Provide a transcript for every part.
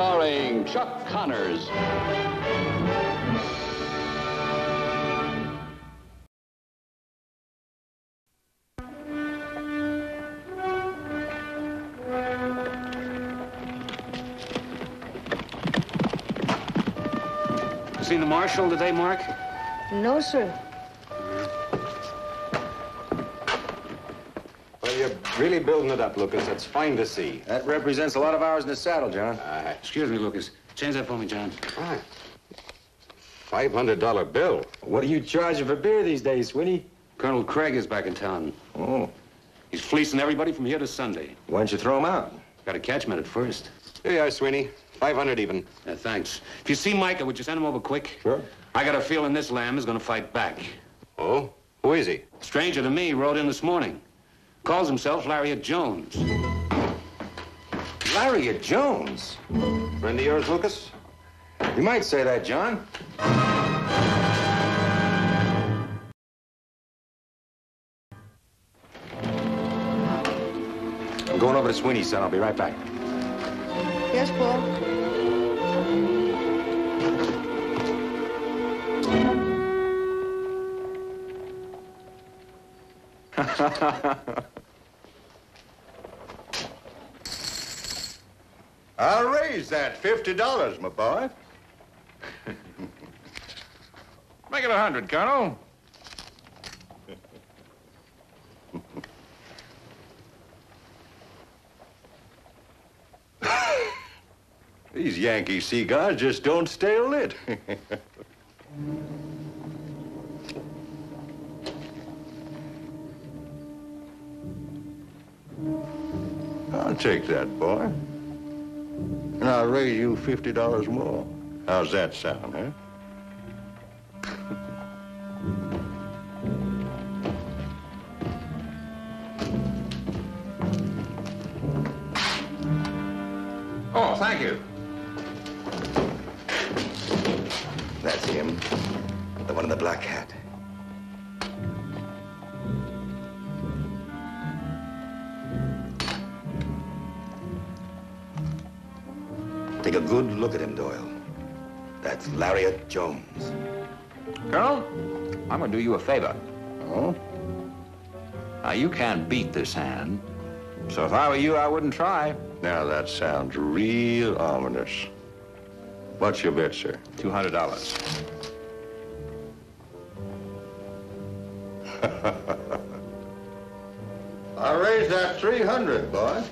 starring Chuck Connors. Seen the marshal today, Mark? No, sir. Well, you're really building it up, Lucas. That's fine to see. That represents a lot of hours in the saddle, John. Excuse me, Lucas. Change that for me, John. Fine. $500 bill. What are you charging for beer these days, Sweeney? Colonel Craig is back in town. Oh. He's fleecing everybody from here to Sunday. Why don't you throw him out? Got to catch him at it first. Here you are, Sweeney. 500 even. Thanks. If you see Micah, would you send him over quick? Sure. I got a feeling this lamb is going to fight back. Oh? Who is he? Stranger to me, rode in this morning. Calls himself Lariat Jones. Lariat Jones? Friend of yours, Lucas? You might say that, John. I'm going over to Sweeney's, son. I'll be right back. Yes, Paul. I'll raise that $50, my boy. Make it 100, Colonel. These Yankee cigars just don't stay lit. I'll take that, boy. And I'll raise you $50 more. How's that sound, huh? Oh, thank you. That's him. The one in the black hat. Take a good look at him, Doyle. That's Lariat Jones. Colonel, I'm going to do you a favor. Oh? Now, you can't beat this hand, so if I were you, I wouldn't try. Now that sounds real ominous. What's your bet, sir? $200. I'll raise that 300, boy.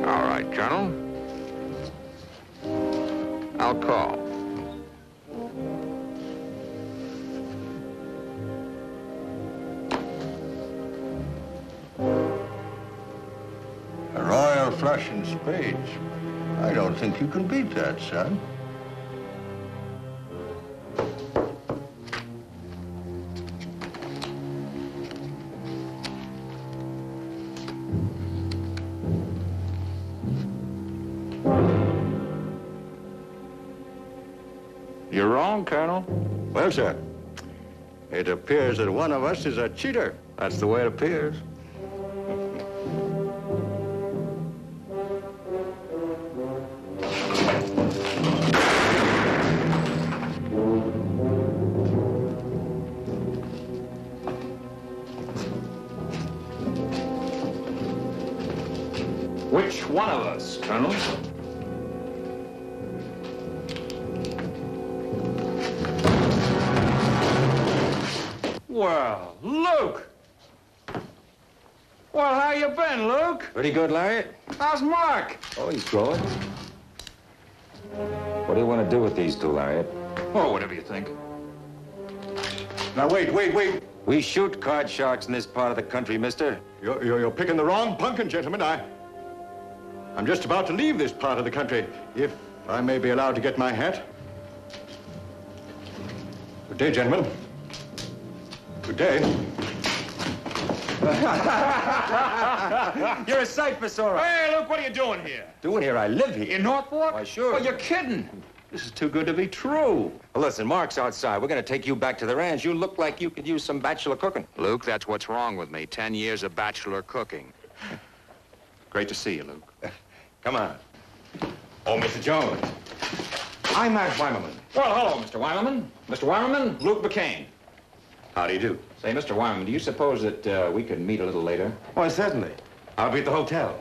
All right, Colonel. I'll call. A royal flush in spades. I don't think you can beat that, son. You're wrong, Colonel. Well, sir, it appears that one of us is a cheater. That's the way it appears. Which one of us, Colonel? Well, Luke! Well, how you been, Luke? Pretty good, Lariat. How's Mark? Oh, he's growing. What do you want to do with these two, Lariat? Oh, whatever you think. Now, wait. We shoot card sharks in this part of the country, mister. You're picking the wrong pumpkin, gentlemen. I'm just about to leave this part of the country, if I may be allowed to get my hat. Good day, gentlemen. Good day. You're a sight for sore eyes. Hey, Luke, what are you doing here? Doing here? I live here. In Northport? Why, sure. Well, you're kidding. This is too good to be true. Well, listen, Mark's outside. We're going to take you back to the ranch. You look like you could use some bachelor cooking. Luke, that's what's wrong with me. 10 years of bachelor cooking. Great to see you, Luke. Come on. Oh, Mr. Jones. I'm Matt Rifleman. Well, hello, Mr. Wymerman. Mr. Wymerman, Luke McCain. How do you do? Say, Mr. Wymerman, do you suppose that we could meet a little later? Why, certainly. I'll be at the hotel.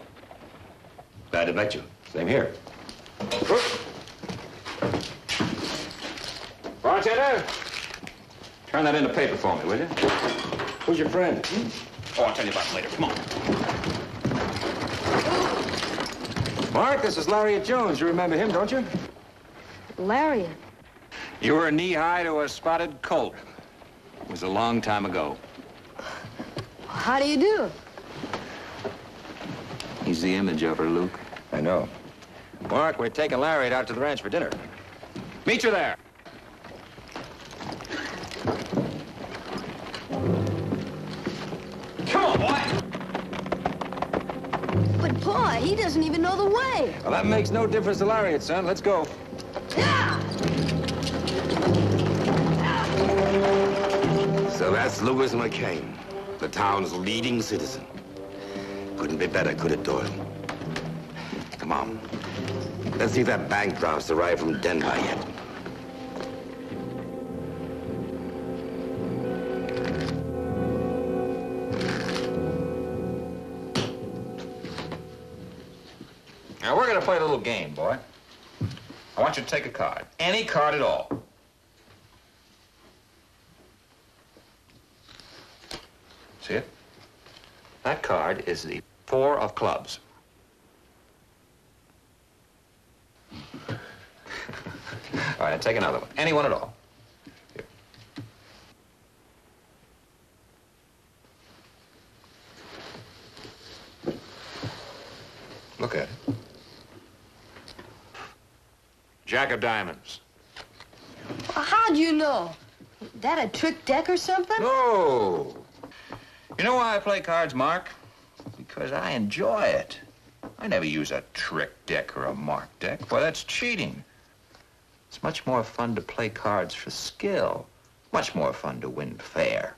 Glad to meet you. Same here. Bartender, turn that into paper for me, will you? Who's your friend? Oh, I'll tell you about it later. Come on. Mark, this is Lariat Jones. You remember him, don't you? Lariat. You were knee-high to a spotted colt. It was a long time ago. How do you do? He's the image of her, Luke. I know. Mark, we're taking Lariat out to the ranch for dinner. Meet you there. Come on, boy. But, boy, he doesn't even know the way. Well, that makes no difference to Lariat, son. Let's go. So that's Louis McCain, the town's leading citizen. Couldn't be better, could it, Doyle? Come on. Let's see if that bank draft's arrived from Denver yet. Now, we're going to play a little game, boy. I want you to take a card. Any card at all. See it? That card is the 4 of clubs. All right, now take another one. Any one at all. Here. Look at it. Jack of diamonds. How'd you know? That a trick deck or something? No. You know why I play cards, Mark? Because I enjoy it. I never use a trick deck or a mark deck. Well, that's cheating. It's much more fun to play cards for skill. Much more fun to win fair.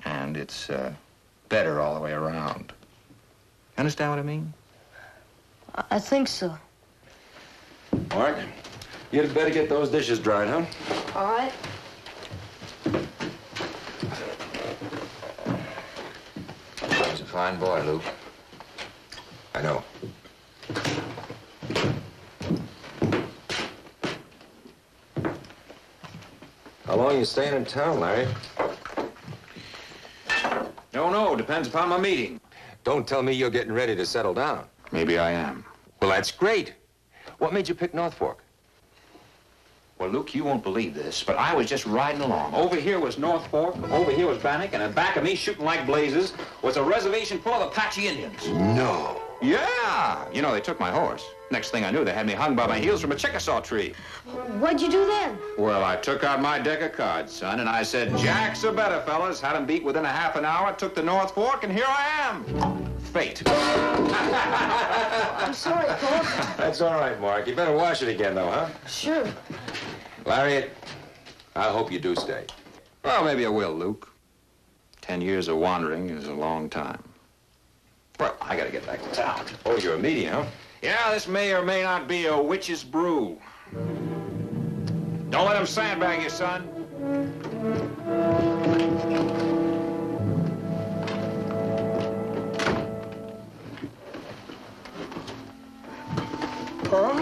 And it's better all the way around. Understand what I mean? I think so. Mark, you'd better get those dishes dried, huh? All right. He's a fine boy, Luke. I know. How long are you staying in town, Larry? No, depends upon my meeting. Don't tell me you're getting ready to settle down. Maybe I am. Well, that's great. What made you pick North Fork? Well, Luke, you won't believe this, but I was just riding along. Over here was North Fork, over here was Bannock, and in back of me, shooting like blazes, was a reservation full of Apache Indians. No. Yeah! You know, they took my horse. Next thing I knew, they had me hung by my heels from a Chickasaw tree. What'd you do then? Well, I took out my deck of cards, son, and I said, Jack's a better, fellas. Had him beat within a half an hour, took the North Fork, and here I am. Fate. I'm sorry, Paul. That's all right, Mark. You better wash it again, though, huh? Sure. Lariat, I hope you do stay. Well, maybe I will, Luke. 10 years of wandering is a long time. Well, I gotta get back to town. Oh, you're a meeting, huh? Yeah, this may or may not be a witch's brew. Don't let him sandbag you, son. Paul?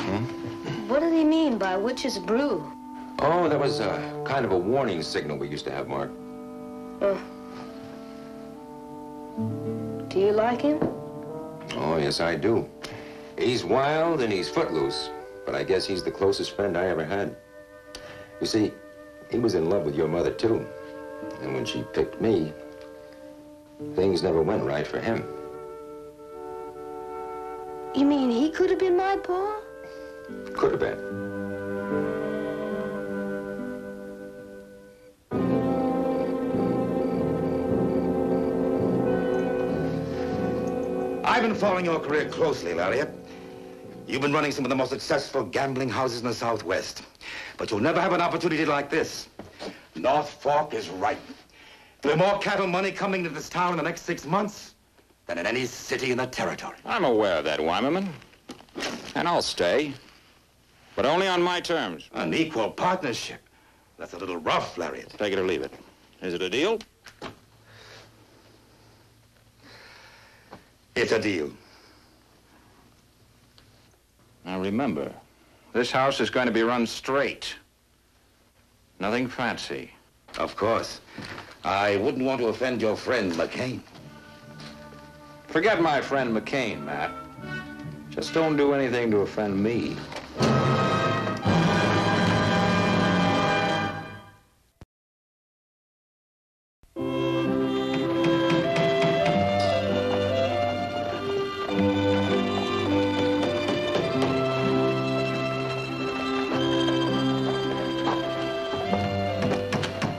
What do they mean by witch's brew? Oh, that was kind of a warning signal we used to have, Mark. Do you like him? Oh, yes, I do. He's wild and he's footloose, but I guess he's the closest friend I ever had. You see, he was in love with your mother, too. And when she picked me, things never went right for him. You mean he could have been my Paul? Could have been. I've been following your career closely, Lariat. You've been running some of the most successful gambling houses in the Southwest. But you'll never have an opportunity like this. North Fork is ripe. There'll be more cattle money coming to this town in the next 6 months than in any city in the territory. I'm aware of that, Weimerman. And I'll stay. But only on my terms. An equal partnership. That's a little rough, Lariat. Take it or leave it. Is it a deal? It's a deal. Now remember, this house is going to be run straight. Nothing fancy. Of course. I wouldn't want to offend your friend, McCain. Forget my friend McCain, Matt. Just don't do anything to offend me.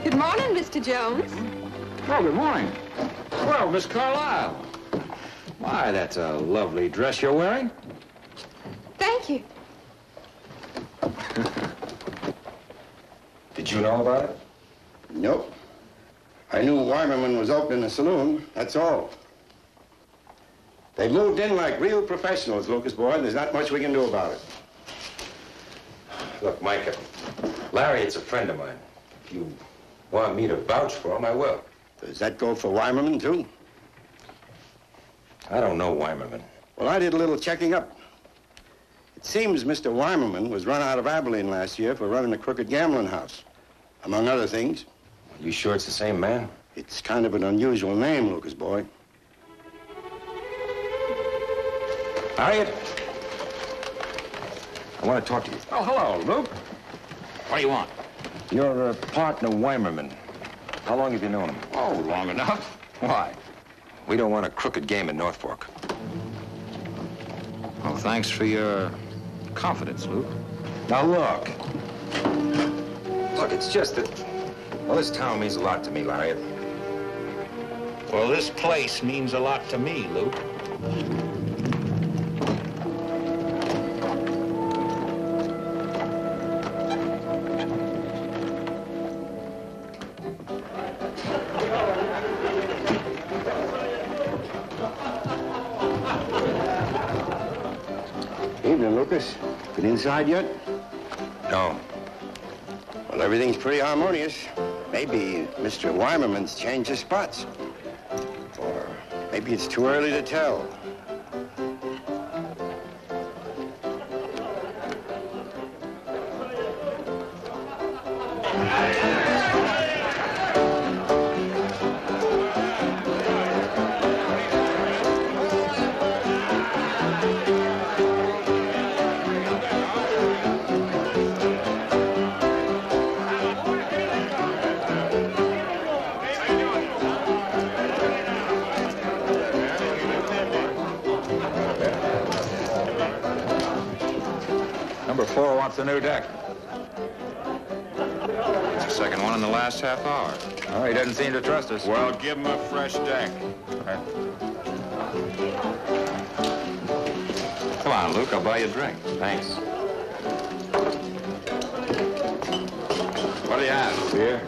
Good morning, Mr. Jones. Oh, good morning. Well, Miss Carlyle. Why, that's a lovely dress you're wearing. Thank you. Did you know about it? Nope. I knew Weimerman was opening a saloon, that's all. They moved in like real professionals, Lucas boy, and there's not much we can do about it. Look, Micah, Lariat's a friend of mine. If you want me to vouch for him, I will. Does that go for Weimerman, too? I don't know Weimerman. Well, I did a little checking up. It seems Mr. Weimerman was run out of Abilene last year for running a crooked gambling house, among other things. You sure it's the same man? It's kind of an unusual name, Lucas boy. Lariat, I want to talk to you. Oh, hello, Luke. What do you want? Your partner, Weimerman. How long have you known him? Oh, long enough. Why? We don't want a crooked game in North Fork. Well, thanks for your confidence, Luke. Now, look. Look, it's just that... Well, this town means a lot to me, Lariat. Well, this place means a lot to me, Luke. Evening, Lucas. Been inside yet? No. Well, everything's pretty harmonious. Maybe Mr. Weimerman's changed his spots. Or maybe it's too early to tell. Number 4 wants a new deck. It's the second one in the last half hour. Oh, he doesn't seem to trust us. Well, give him a fresh deck. Come on, Luke, I'll buy you a drink. Thanks. What do you have? Beer?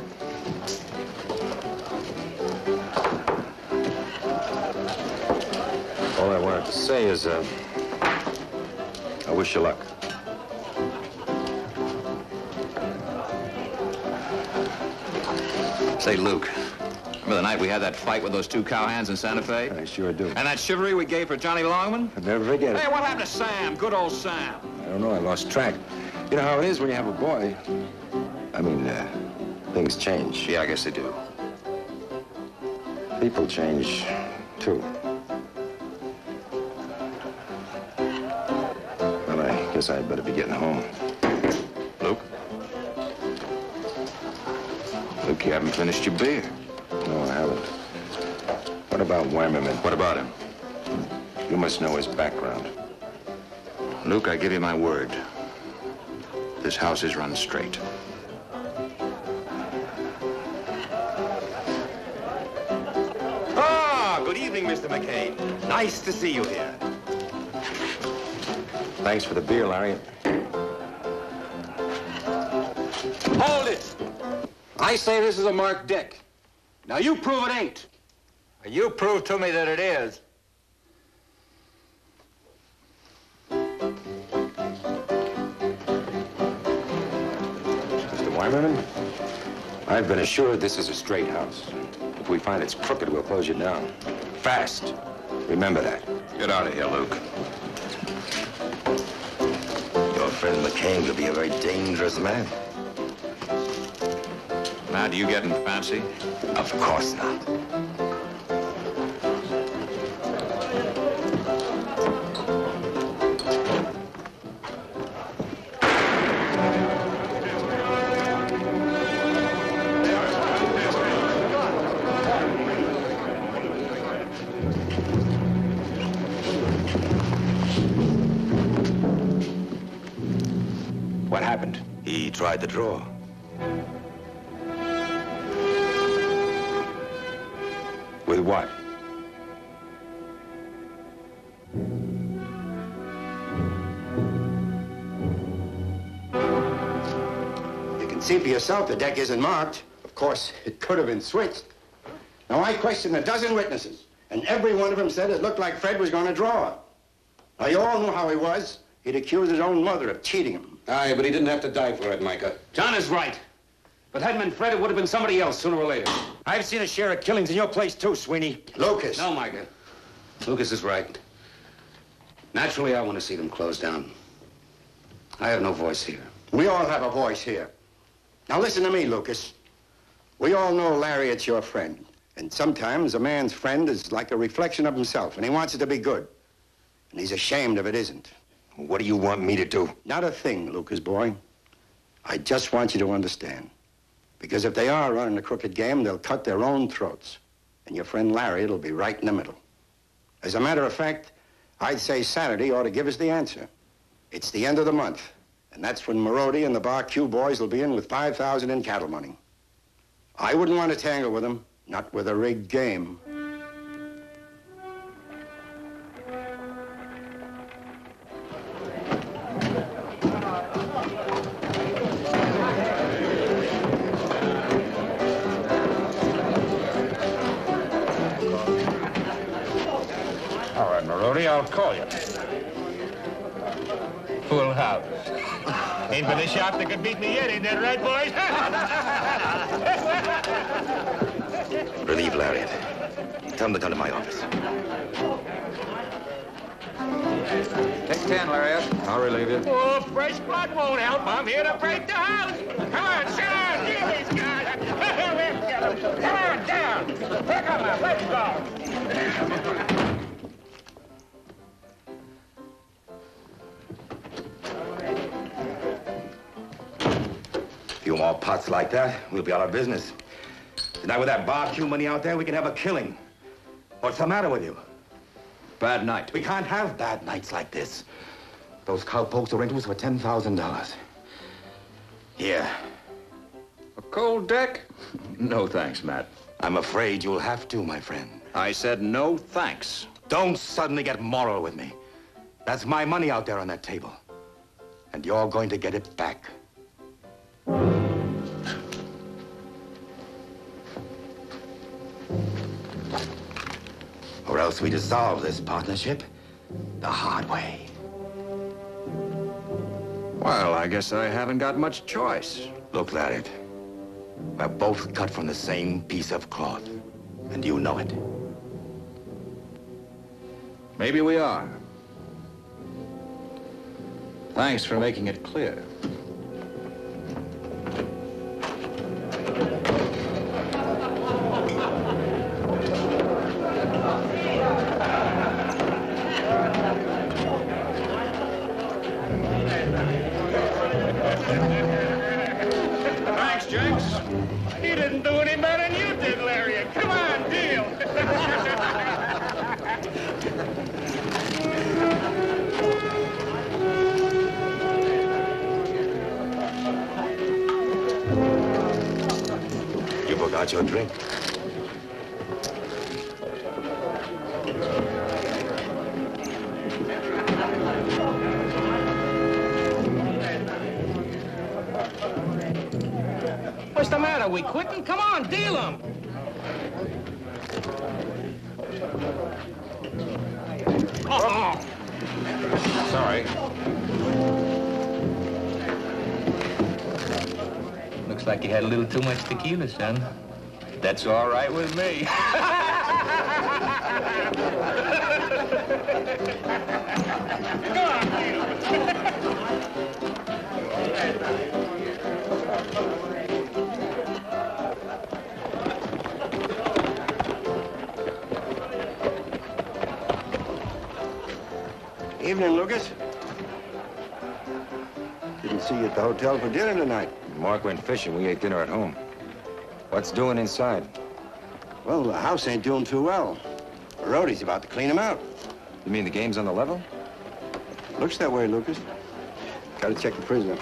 All I wanted to say is, I wish you luck. Say, Luke, remember the night we had that fight with those 2 cowhands in Santa Fe? I sure do. And that chivalry we gave for Johnny Longman? I'll never forget it. Hey, what happened to Sam? Good old Sam. I don't know, I lost track. You know how it is when you have a boy. I mean, things change. Yeah, I guess they do. People change, too. Well, I guess I'd better be getting home. Luke? Luke, you haven't finished your beer. No, I haven't. What about Weimerman? What about him? You must know his background. Luke, I give you my word. This house is run straight. Ah, good evening, Mr. McCain. Nice to see you here. Thanks for the beer, Lariat. Hold it! I say this is a marked deck. Now you prove it ain't. You prove to me that it is. Rifleman, I've been assured this is a straight house. If we find it's crooked, we'll close you down. Fast. Remember that. Get out of here, Luke. Your friend McCain could be a very dangerous man. Matt, you getting fancy? Of course not. What happened? He tried to draw. With what? You can see for yourself the deck isn't marked. Of course, it could have been switched. Now, I questioned a dozen witnesses, and every one of them said it looked like Fred was going to draw. Now, you all know how he was. He'd accused his own mother of cheating him. Aye, but he didn't have to die for it, Micah. John is right. But hadn't been Fred, it would have been somebody else sooner or later. I've seen a share of killings in your place, too, Sweeney. Lucas. No, Micah. Lucas is right. Naturally, I want to see them closed down. I have no voice here. We all have a voice here. Now, listen to me, Lucas. We all know Lariat's your friend. And sometimes a man's friend is like a reflection of himself, and he wants it to be good. And he's ashamed if it isn't. What do you want me to do? Not a thing, Lucas, boy. I just want you to understand. Because if they are running a crooked game, they'll cut their own throats. And your friend Lariat will be right in the middle. As a matter of fact, I'd say Saturday ought to give us the answer. It's the end of the month. And that's when Marody and the Bar Q boys will be in with $5,000 in cattle money. I wouldn't want to tangle with them, not with a rigged game. All right, Marody, I'll call you. Full house. Ain't been a shot that could beat me yet, ain't that right, boys? Relieve Lariat. Tell him to come to my office. Take 10, Lariat. I'll relieve you. Oh, fresh blood won't help. I'm here to break the house. Come on, sit down. Get these guys. Come on, down. Pick them up. Let's go. A few more pots like that, we'll be out of business. Tonight, with that barbecue money out there, we can have a killing. What's the matter with you? Bad night. We can't have bad nights like this. Those cowpokes are into us for $10,000. Here. A cold deck? No thanks, Matt. I'm afraid you'll have to, my friend. I said no thanks. Don't suddenly get moral with me. That's my money out there on that table. And you're going to get it back. Or else we dissolve this partnership the hard way. Well, I guess I haven't got much choice. Look, Lariat, we're both cut from the same piece of cloth, and you know it. Maybe we are. Thanks for making it clear. Thanks, Jenks. You didn't do any better than you did, Lariat. Come on, deal. You forgot your drink. What's the matter? We quitting? Come on, deal 'em. Oh. Sorry. Looks Looks like you had a little too much tequila, son. That's all right with me. Evening, Lucas. Didn't see you at the hotel for dinner tonight. Mark went fishing. We ate dinner at home. What's doing inside? Well, the house ain't doing too well. Rhodey's about to clean him out. You mean the game's on the level? Looks that way, Lucas. Gotta check the prisoner.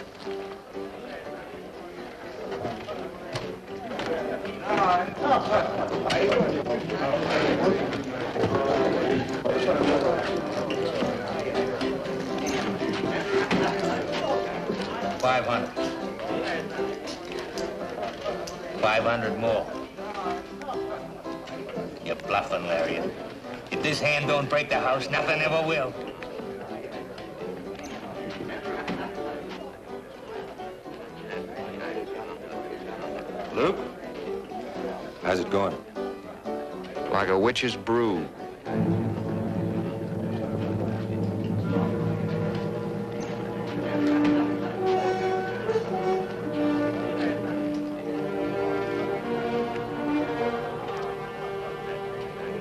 $500. 500 more. You're bluffing, Lariat. If this hand don't break the house, nothing ever will. Luke? How's it going? Like a witch's brew.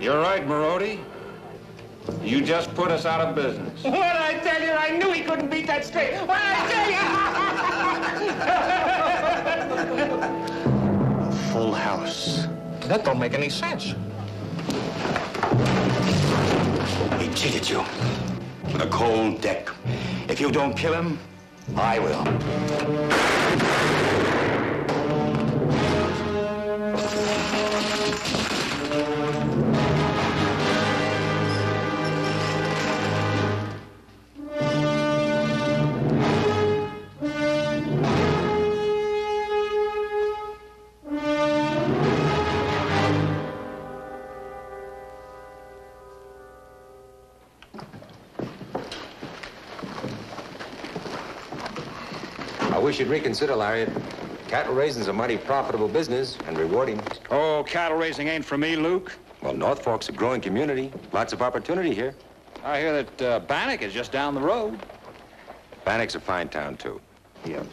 You're right, Marody. You just put us out of business. What'd I tell you? I knew he couldn't beat that straight. What'd I tell you? Full house. That don't make any sense. He cheated you with a cold deck. If you don't kill him, I will. I wish you'd reconsider, Lariat. Cattle raising's a mighty profitable business and rewarding. Oh, cattle raising ain't for me, Luke. Well, North Fork's a growing community. Lots of opportunity here. I hear that Bannock is just down the road. Bannock's a fine town, too. Yeah.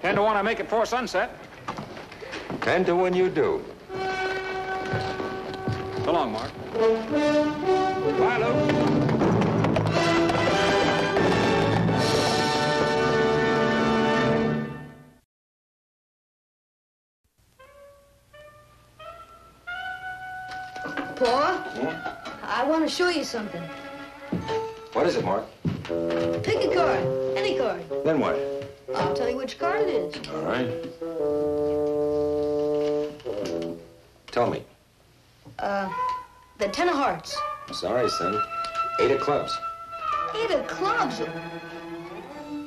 10 to 1, I make it before sunset. 10 to 1 you do. So long, Mark. Bye, Luke. Paul, I want to show you something. What is it, Mark? Pick a card, any card. Then what? I'll tell you which card it is. All right. Tell me. The 10 of hearts. Sorry, son. 8 of clubs. 8 of clubs.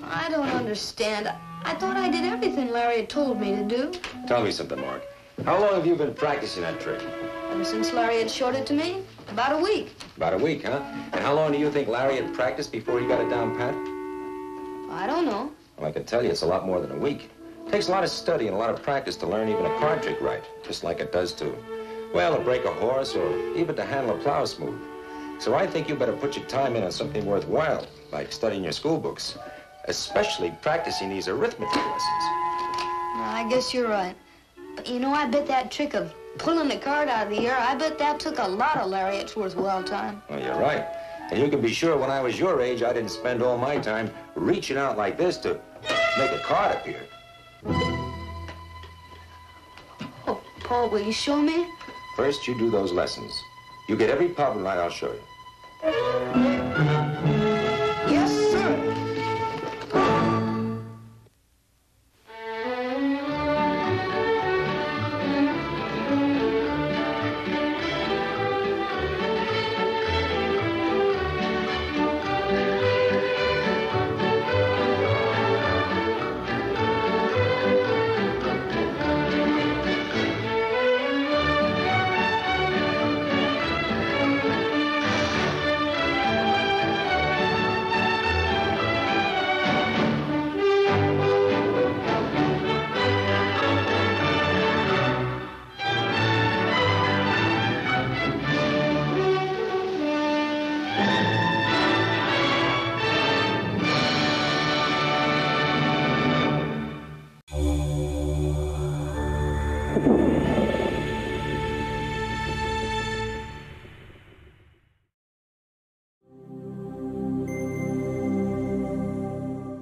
I don't understand. I thought I did everything Lariat told me to do. Tell me something, Mark. How long have you been practicing that trick? Ever since Lariat showed it to me, about a week. About a week, huh? And how long do you think Lariat practiced before he got it down pat? I don't know. Well, I can tell you it's a lot more than a week. It takes a lot of study and a lot of practice to learn even a card trick right, just like it does to, well, to break a horse or even to handle a plow smooth. So I think you better put your time in on something worthwhile, like studying your school books, especially practicing these arithmetic lessons. I guess you're right. But you know, I bet that trick of pulling the card out of the air, I bet that took a lot of Lariat's worthwhile time. Well, you're right. And you can be sure when I was your age, I didn't spend all my time reaching out like this to make a card appear. Oh, Paul, will you show me? First, you do those lessons. You get every problem right, I'll show you.